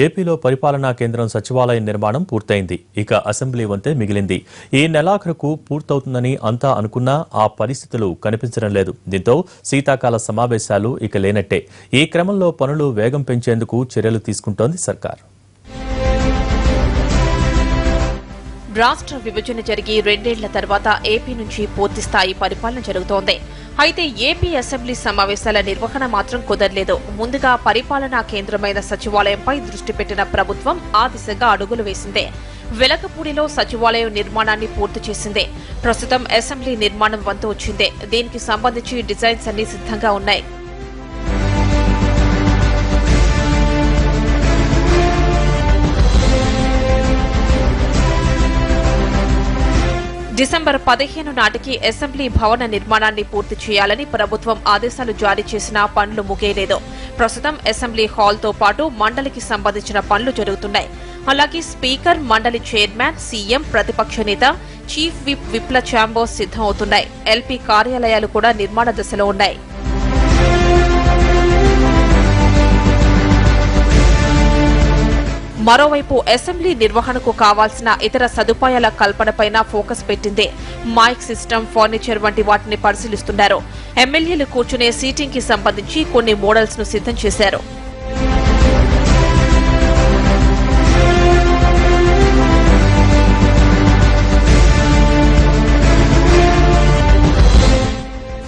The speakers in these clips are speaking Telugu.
ఏపీలో పరిపాలనా కేంద్రం సచివాలయం నిర్మాణం పూర్తయింది. ఇక అసెంబ్లీ వంతే మిగిలింది. ఈ నెలాఖరుకు పూర్తవుతుందని అంతా అనుకున్నా ఆ పరిస్థితులు కనిపించడం లేదు. దీంతో శీతాకాల సమావేశాలు ఇక లేనట్టే. ఈ క్రమంలో పనులు వేగం పెంచేందుకు చర్యలు తీసుకుంటోంది సర్కార్. రాష్ట్ర విభజన జరిగి 2 ఏళ్ల తర్వాత ఏపీ నుంచి పూర్తిస్థాయి పరిపాలన జరుగుతోంది. అయితే ఏపీ అసెంబ్లీ సమావేశాల నిర్వహణ మాత్రం కుదరలేదు. ముందుగా పరిపాలనా కేంద్రమైన సచివాలయంపై దృష్టి పెట్టిన ప్రభుత్వం ఆ దిశగా అడుగులు వేసింది. వెలగపూడిలో సచివాలయం నిర్మాణాన్ని పూర్తి చేసింది. ప్రస్తుతం అసెంబ్లీ నిర్మాణం వంతు వచ్చింది. దీనికి సంబంధించి డిజైన్స్ అన్ని సిద్ధంగా ఉన్నాయి. డిసెంబర్ 15 నాటికి అసెంబ్లీ భవన నిర్మాణాన్ని పూర్తి చేయాలని ప్రభుత్వం ఆదేశాలు జారీ చేసినా పనులు ముగియలేదు. ప్రస్తుతం అసెంబ్లీ హాల్తో పాటు మండలికి సంబంధించిన పనులు జరుగుతున్నాయి. అలాగే స్పీకర్, మండలి చైర్మన్, సీఎం, ప్రతిపక్ష నేత, చీఫ్ విప్, విప్ల ఛాంబర్స్ సిద్ధం అవుతున్నాయి. ఎల్పీ కార్యాలయాలు కూడా నిర్మాణ దశలో ఉన్నాయి. మరోవైపు అసెంబ్లీ నిర్వహణకు కావాల్సిన ఇతర సదుపాయాల కల్పనపైన ఫోకస్ పెట్టింది. మైక్ సిస్టమ్, ఫర్నిచర్ వంటి వాటిని పరిశీలిస్తున్నారు. ఎమ్మెల్యేలు కూర్చునే సీటింగ్ కి సంబంధించి కొన్ని మోడల్స్ ను సిద్ధం చేశారు.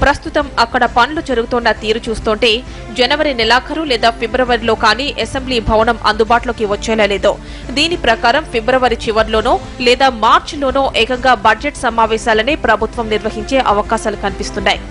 ప్రస్తుతం అక్కడ పనులు జరుగుతోన్న తీరు చూస్తుంటే జనవరి నెలాఖరు లేదా ఫిబ్రవరిలో కానీ అసెంబ్లీ భవనం అందుబాటులోకి వచ్చేలా లేదు. దీని ప్రకారం ఫిబ్రవరి చివర్లోనో లేదా మార్చిలోనో ఏకంగా బడ్జెట్ సమావేశాలనే ప్రభుత్వం నిర్వహించే అవకాశాలు కనిపిస్తున్నాయి.